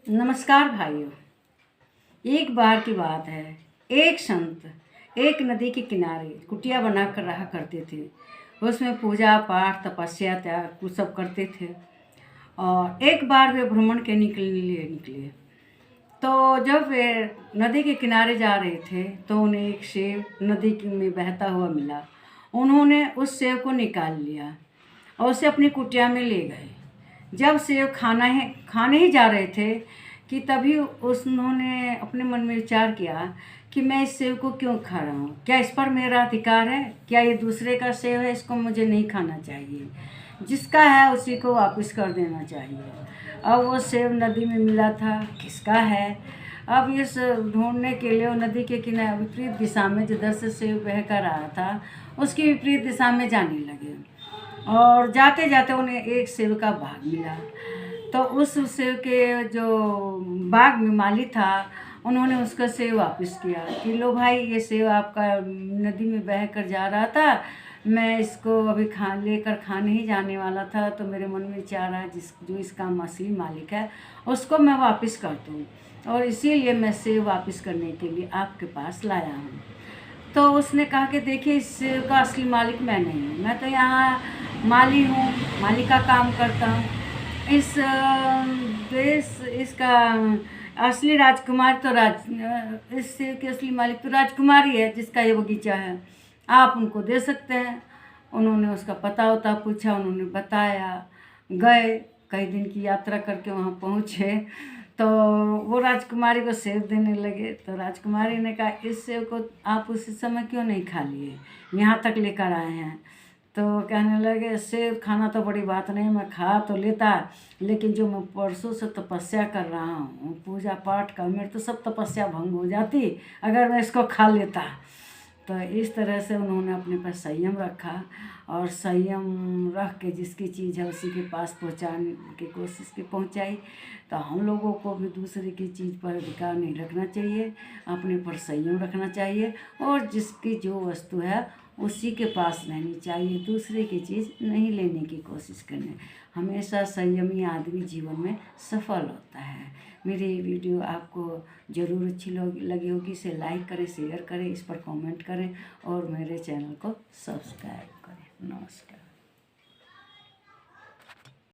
नमस्कार भाइयों। एक बार की बात है, एक संत एक नदी के किनारे कुटिया बनाकर रहा करते थे। उसमें पूजा पाठ तपस्या त्याग कुछ सब करते थे। और एक बार वे भ्रमण के लिए निकले। तो जब वे नदी के किनारे जा रहे थे तो उन्हें एक सेब नदी में बहता हुआ मिला। उन्होंने उस सेब को निकाल लिया और उसे अपनी कुटिया में ले गए। जब सेब खाने ही जा रहे थे कि तभी उन्होंने अपने मन में विचार किया कि मैं इस सेब को क्यों खा रहा हूँ। क्या इस पर मेरा अधिकार है? क्या ये दूसरे का सेब है? इसको मुझे नहीं खाना चाहिए। जिसका है उसी को वापस कर देना चाहिए। अब वो सेब नदी में मिला था, किसका है? अब इस ढूंढने के लिए वो नदी के किनारे विपरीत दिशा में जिधर से सेब बह कर रहा था उसकी विपरीत दिशा में जाने लगे। और जाते जाते उन्हें एक सेब का बाग मिला। तो उस सेब के जो बाग में माली था उन्होंने उसका सेब वापस किया कि लो भाई, ये सेब आपका नदी में बह कर जा रहा था, मैं इसको अभी लेकर खाने ही जाने वाला था, तो मेरे मन में विचार रहा जो इसका असली मालिक है उसको मैं वापस कर दूँ, और इसीलिए मैं सेब वापस करने के लिए आपके पास लाया हूँ। तो उसने कहा कि देखिए, इस सेब का असली मालिक मैं नहीं हूँ, मैं तो यहाँ माली हूँ, माली का काम करता हूँ। इस देश इसका असली राजकुमार तो इस सेब के असली मालिक तो राजकुमारी है जिसका ये बगीचा है, आप उनको दे सकते हैं। उन्होंने उसका पता वता पूछा, उन्होंने बताया, गए कई दिन की यात्रा करके वहाँ पहुँचे तो वो राजकुमारी को सेब देने लगे। तो राजकुमारी ने कहा, इस सेब को आप उसी समय क्यों नहीं खा लिए, यहाँ तक लेकर आए हैं? तो कहने लगे, सेब खाना तो बड़ी बात नहीं, मैं खा तो लेता, लेकिन जो मैं परसों से तपस्या कर रहा हूँ, पूजा पाठ का, मेरी तो सब तपस्या भंग हो जाती अगर मैं इसको खा लेता। तो इस तरह से उन्होंने अपने पर संयम रखा, और संयम रख के जिसकी चीज़ है उसी के पास पहुंचाने की कोशिश की पहुंचाई। तो हम लोगों को भी दूसरे की चीज़ पर अधिकार नहीं रखना चाहिए, अपने पर संयम रखना चाहिए, और जिसकी जो वस्तु है उसी के पास रहनी चाहिए, दूसरे की चीज़ नहीं लेने की कोशिश करनी। हमेशा संयमी आदमी जीवन में सफल होता है। मेरी ये वीडियो आपको ज़रूर अच्छी लगी होगी। इसे लाइक करें, शेयर करें, इस पर कमेंट करें और मेरे चैनल को सब्सक्राइब करें। नमस्कार।